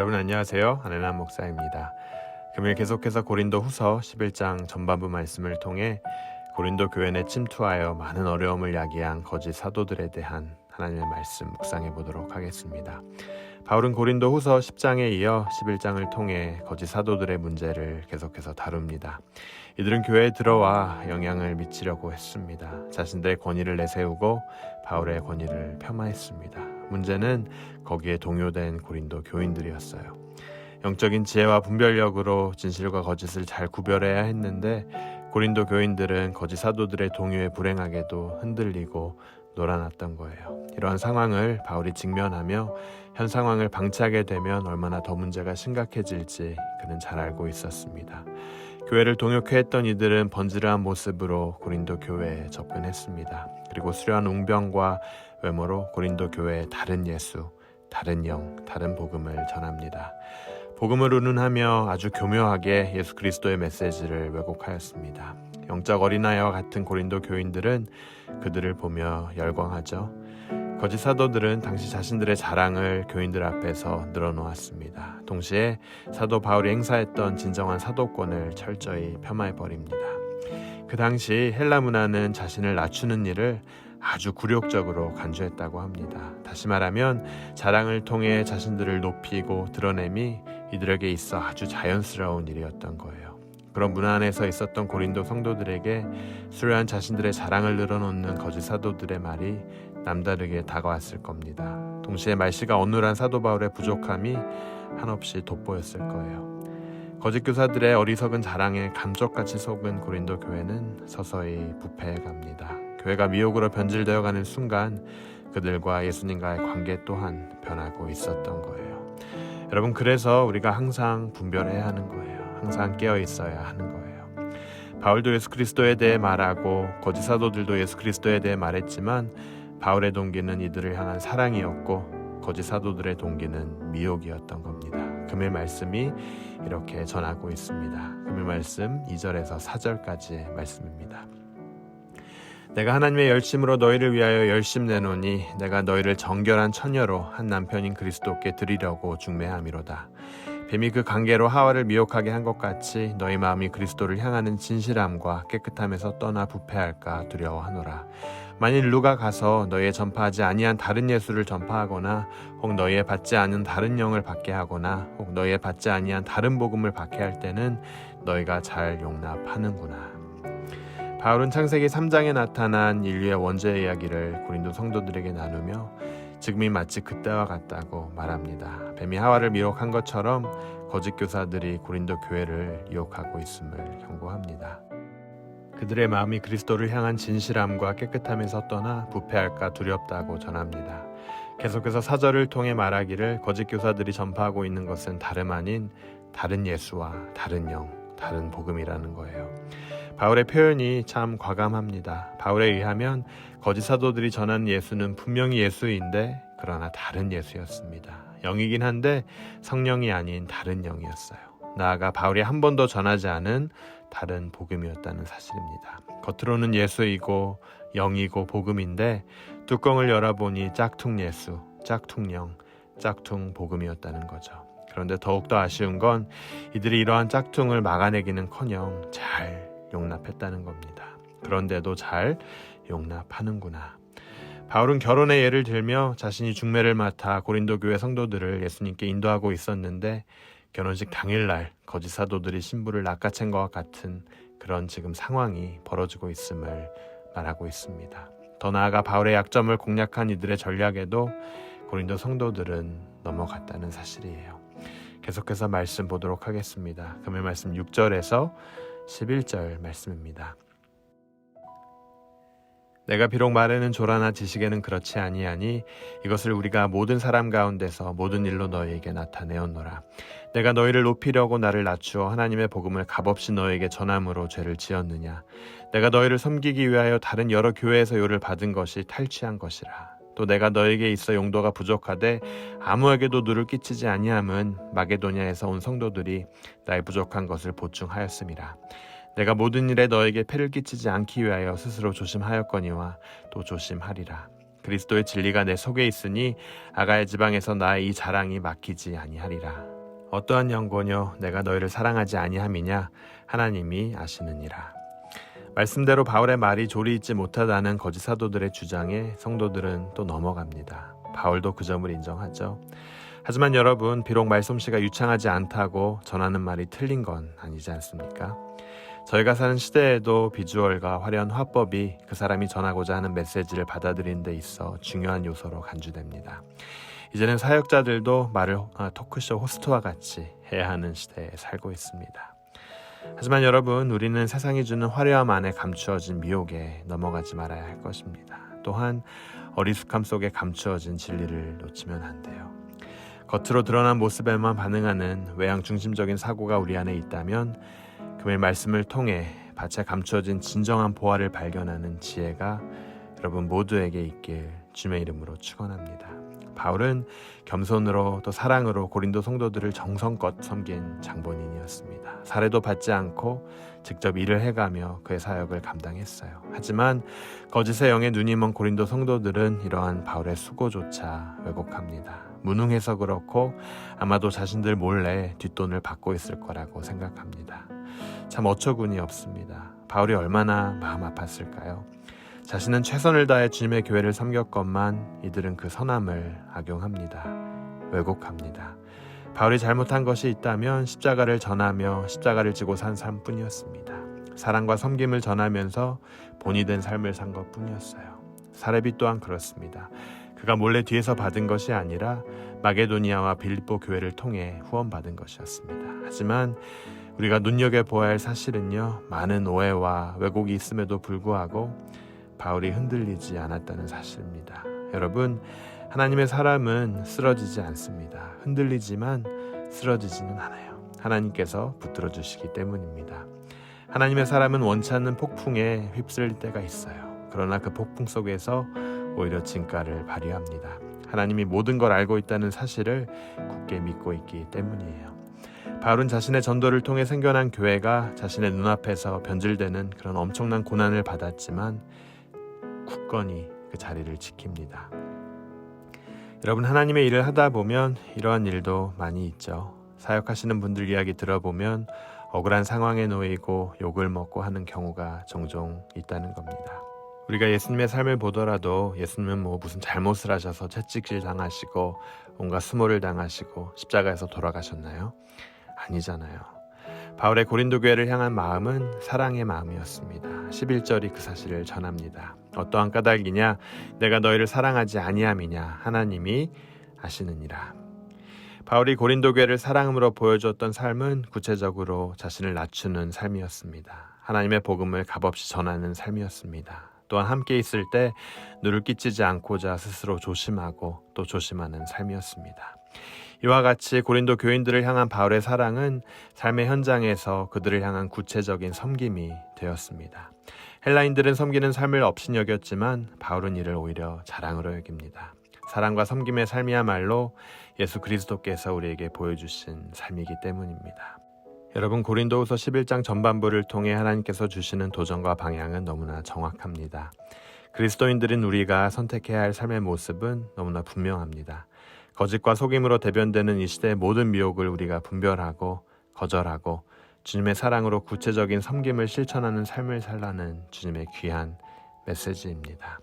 여러분 안녕하세요. 안혜남 목사입니다. 금일 계속해서 고린도 후서 11장 전반부 말씀을 통해 고린도 교회 내 침투하여 많은 어려움을 야기한 거짓 사도들에 대한 하나님의 말씀 묵상해 보도록 하겠습니다. 바울은 고린도 후서 10장에 이어 11장을 통해 거짓 사도들의 문제를 계속해서 다룹니다. 이들은 교회에 들어와 영향을 미치려고 했습니다. 자신들의 권위를 내세우고 바울의 권위를 폄하했습니다. 문제는 거기에 동요된 고린도 교인들이었어요. 영적인 지혜와 분별력으로 진실과 거짓을 잘 구별해야 했는데 고린도 교인들은 거짓 사도들의 동요에 불행하게도 흔들리고 놀아났던 거예요. 이러한 상황을 바울이 직면하며 현 상황을 방치하게 되면 얼마나 더 문제가 심각해질지 그는 잘 알고 있었습니다. 교회를 동역해 했던 이들은 번지르한 모습으로 고린도 교회에 접근했습니다. 그리고 수려한 웅변과 외모로 고린도 교회에 다른 예수, 다른 영, 다른 복음을 전합니다. 복음을 운운하며 아주 교묘하게 예수 그리스도의 메시지를 왜곡하였습니다. 영적 어린아이와 같은 고린도 교인들은 그들을 보며 열광하죠. 거짓 사도들은 당시 자신들의 자랑을 교인들 앞에서 늘어놓았습니다. 동시에 사도 바울이 행사했던 진정한 사도권을 철저히 폄하해버립니다. 그 당시 헬라 문화는 자신을 낮추는 일을 아주 굴욕적으로 간주했다고 합니다. 다시 말하면 자랑을 통해 자신들을 높이고 드러냄이 이들에게 있어 아주 자연스러운 일이었던 거예요. 그런 문화 안에서 있었던 고린도 성도들에게 수려한 자신들의 자랑을 늘어놓는 거짓 사도들의 말이 남다르게 다가왔을 겁니다. 동시에 말씨가 어눌한 사도 바울의 부족함이 한없이 돋보였을 거예요. 거짓 교사들의 어리석은 자랑에 감쪽같이 속은 고린도 교회는 서서히 부패해갑니다. 교회가 미혹으로 변질되어가는 순간 그들과 예수님과의 관계 또한 변하고 있었던 거예요. 여러분, 그래서 우리가 항상 분별해야 하는 거예요. 항상 깨어 있어야 하는 거예요. 바울도 예수 그리스도에 대해 말하고 거짓 사도들도 예수 그리스도에 대해 말했지만 바울의 동기는 이들을 향한 사랑이었고 거짓 사도들의 동기는 미혹이었던 겁니다. 금일 말씀이 이렇게 전하고 있습니다. 금일 말씀 2절에서 4절까지의 말씀입니다. 내가 하나님의 열심으로 너희를 위하여 열심 내노니 내가 너희를 정결한 처녀로 한 남편인 그리스도께 드리려고 중매함이로다. 뱀이 그 관계로 하와를 미혹하게 한 것 같이 너희 마음이 그리스도를 향하는 진실함과 깨끗함에서 떠나 부패할까 두려워하노라. 만일 누가 가서 너희의 전파하지 아니한 다른 예수를 전파하거나 혹 너희의 받지 않은 다른 영을 받게 하거나 혹 너희의 받지 아니한 다른 복음을 받게 할 때는 너희가 잘 용납하는구나. 바울은 창세기 3장에 나타난 인류의 원죄 이야기를 고린도 성도들에게 나누며 지금이 마치 그때와 같다고 말합니다. 뱀이 하와를 미혹한 것처럼 거짓 교사들이 고린도 교회를 유혹하고 있음을 경고합니다. 그들의 마음이 그리스도를 향한 진실함과 깨끗함에서 떠나 부패할까 두렵다고 전합니다. 계속해서 4절을 통해 말하기를 거짓 교사들이 전파하고 있는 것은 다름 아닌 다른 예수와 다른 영, 다른 복음이라는 거예요. 바울의 표현이 참 과감합니다. 바울에 의하면 거짓 사도들이 전하는 예수는 분명히 예수인데 그러나 다른 예수였습니다. 영이긴 한데 성령이 아닌 다른 영이었어요. 나아가 바울이 한 번도 전하지 않은 다른 복음이었다는 사실입니다. 겉으로는 예수이고 영이고 복음인데 뚜껑을 열어보니 짝퉁 예수, 짝퉁 영, 짝퉁 복음이었다는 거죠. 그런데 더욱더 아쉬운 건 이들이 이러한 짝퉁을 막아내기는커녕 잘 용납했다는 겁니다. 그런데도 잘 용납하는구나. 바울은 결혼의 예를 들며 자신이 중매를 맡아 고린도 교회 성도들을 예수님께 인도하고 있었는데 결혼식 당일날 거짓 사도들이 신부를 낚아챈 것과 같은 그런 지금 상황이 벌어지고 있음을 말하고 있습니다. 더 나아가 바울의 약점을 공략한 이들의 전략에도 고린도 성도들은 넘어갔다는 사실이에요. 계속해서 말씀 보도록 하겠습니다. 금일 말씀 6절에서 11절 말씀입니다. 내가 비록 말에는 조라나 지식에는 그렇지 아니하니 이것을 우리가 모든 사람 가운데서 모든 일로 너희에게 나타내었노라. 내가 너희를 높이려고 나를 낮추어 하나님의 복음을 값없이 너희에게 전함으로 죄를 지었느냐. 내가 너희를 섬기기 위하여 다른 여러 교회에서 요를 받은 것이 탈취한 것이라. 또 내가 너에게 있어 용도가 부족하되 아무에게도 누를 끼치지 아니함은 마게도냐에서 온 성도들이 나의 부족한 것을 보충하였음이라. 내가 모든 일에 너에게 폐를 끼치지 않기 위하여 스스로 조심하였거니와 또 조심하리라. 그리스도의 진리가 내 속에 있으니 아가야 지방에서 나의 이 자랑이 막히지 아니하리라. 어떠한 영고뇨 내가 너희를 사랑하지 아니함이냐 하나님이 아시느니라. 말씀대로 바울의 말이 조리 있지 못하다는 거짓 사도들의 주장에 성도들은 또 넘어갑니다. 바울도 그 점을 인정하죠. 하지만 여러분, 비록 말솜씨가 유창하지 않다고 전하는 말이 틀린 건 아니지 않습니까? 저희가 사는 시대에도 비주얼과 화려한 화법이 그 사람이 전하고자 하는 메시지를 받아들이는 데 있어 중요한 요소로 간주됩니다. 이제는 사역자들도 말을 토크쇼 호스트와 같이 해야 하는 시대에 살고 있습니다. 하지만 여러분, 우리는 세상이 주는 화려함 안에 감추어진 미혹에 넘어가지 말아야 할 것입니다. 또한 어리숙함 속에 감추어진 진리를 놓치면 안 돼요. 겉으로 드러난 모습에만 반응하는 외향 중심적인 사고가 우리 안에 있다면 금일 말씀을 통해 밭에 감추어진 진정한 보화를 발견하는 지혜가 여러분 모두에게 있길 주님의 이름으로 축원합니다. 바울은 겸손으로 또 사랑으로 고린도 성도들을 정성껏 섬긴 장본인이었습니다. 사례도 받지 않고 직접 일을 해가며 그의 사역을 감당했어요. 하지만 거짓의 영에 눈이 먼 고린도 성도들은 이러한 바울의 수고조차 왜곡합니다. 무능해서 그렇고 아마도 자신들 몰래 뒷돈을 받고 있을 거라고 생각합니다. 참 어처구니 없습니다. 바울이 얼마나 마음 아팠을까요? 자신은 최선을 다해 주님의 교회를 섬겼건만 이들은 그 선함을 악용합니다. 왜곡합니다. 바울이 잘못한 것이 있다면 십자가를 전하며 십자가를 지고 산 삶뿐이었습니다. 사랑과 섬김을 전하면서 본이 된 삶을 산 것뿐이었어요. 사레비 또한 그렇습니다. 그가 몰래 뒤에서 받은 것이 아니라 마게도니아와 빌립보 교회를 통해 후원받은 것이었습니다. 하지만 우리가 눈여겨보아야 할 사실은요, 많은 오해와 왜곡이 있음에도 불구하고 바울이 흔들리지 않았다는 사실입니다. 여러분, 하나님의 사람은 쓰러지지 않습니다. 흔들리지만 쓰러지지는 않아요. 하나님께서 붙들어 주시기 때문입니다. 하나님의 사람은 원치 않는 폭풍에 휩쓸릴 때가 있어요. 그러나 그 폭풍 속에서 오히려 진가를 발휘합니다. 하나님이 모든 걸 알고 있다는 사실을 굳게 믿고 있기 때문이에요. 바울은 자신의 전도를 통해 생겨난 교회가 자신의 눈앞에서 변질되는 그런 엄청난 고난을 받았지만 굳건히 그 자리를 지킵니다. 여러분, 하나님의 일을 하다 보면 이러한 일도 많이 있죠. 사역하시는 분들 이야기 들어보면 억울한 상황에 놓이고 욕을 먹고 하는 경우가 종종 있다는 겁니다. 우리가 예수님의 삶을 보더라도 예수님은 무슨 잘못을 하셔서 채찍질 당하시고 온갖 수모를 당하시고 십자가에서 돌아가셨나요? 아니잖아요. 바울의 고린도 교회를 향한 마음은 사랑의 마음이었습니다. 11절이 그 사실을 전합니다. 어떠한 까닭이냐? 내가 너희를 사랑하지 아니함이냐? 하나님이 아시느니라. 바울이 고린도 교회를 사랑으로 보여주었던 삶은 구체적으로 자신을 낮추는 삶이었습니다. 하나님의 복음을 값없이 전하는 삶이었습니다. 또한 함께 있을 때 누를 끼치지 않고자 스스로 조심하고 또 조심하는 삶이었습니다. 이와 같이 고린도 교인들을 향한 바울의 사랑은 삶의 현장에서 그들을 향한 구체적인 섬김이 되었습니다. 헬라인들은 섬기는 삶을 업신여겼지만 바울은 이를 오히려 자랑으로 여깁니다. 사랑과 섬김의 삶이야말로 예수 그리스도께서 우리에게 보여주신 삶이기 때문입니다. 여러분, 고린도후서 11장 전반부를 통해 하나님께서 주시는 도전과 방향은 너무나 정확합니다. 그리스도인들인 우리가 선택해야 할 삶의 모습은 너무나 분명합니다. 거짓과 속임으로 대변되는 이 시대의 모든 미혹을 우리가 분별하고 거절하고 주님의 사랑으로 구체적인 섬김을 실천하는 삶을 살라는 주님의 귀한 메시지입니다.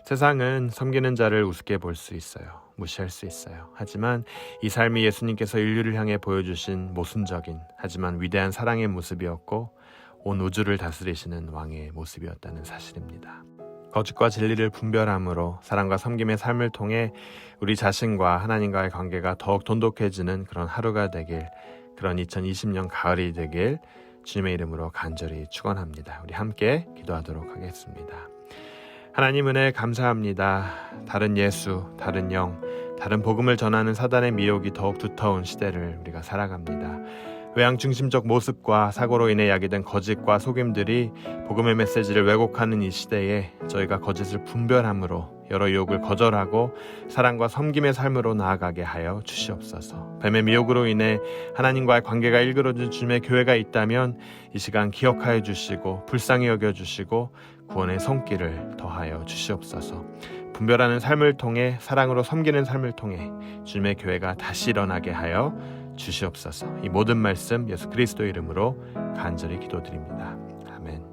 세상은 섬기는 자를 우습게 볼 수 있어요. 무시할 수 있어요. 하지만 이 삶이 예수님께서 인류를 향해 보여주신 모순적인 하지만 위대한 사랑의 모습이었고 온 우주를 다스리시는 왕의 모습이었다는 사실입니다. 거짓과 진리를 분별함으로 사랑과 섬김의 삶을 통해 우리 자신과 하나님과의 관계가 더욱 돈독해지는 그런 하루가 되길, 그런 2020년 가을이 되길 주님의 이름으로 간절히 축원합니다. 우리 함께 기도하도록 하겠습니다. 하나님 은혜 감사합니다. 다른 예수, 다른 영, 다른 복음을 전하는 사단의 미혹이 더욱 두터운 시대를 우리가 살아갑니다. 외향중심적 모습과 사고로 인해 야기된 거짓과 속임들이 복음의 메시지를 왜곡하는 이 시대에 저희가 거짓을 분별함으로 여러 유혹을 거절하고 사랑과 섬김의 삶으로 나아가게 하여 주시옵소서. 뱀의 미혹으로 인해 하나님과의 관계가 일그러진 주님의 교회가 있다면 이 시간 기억하여 주시고 불쌍히 여겨주시고 구원의 손길을 더하여 주시옵소서. 분별하는 삶을 통해 사랑으로 섬기는 삶을 통해 주님의 교회가 다시 일어나게 하여 주시옵소서. 이 모든 말씀 예수 그리스도의 이름으로 간절히 기도드립니다. 아멘.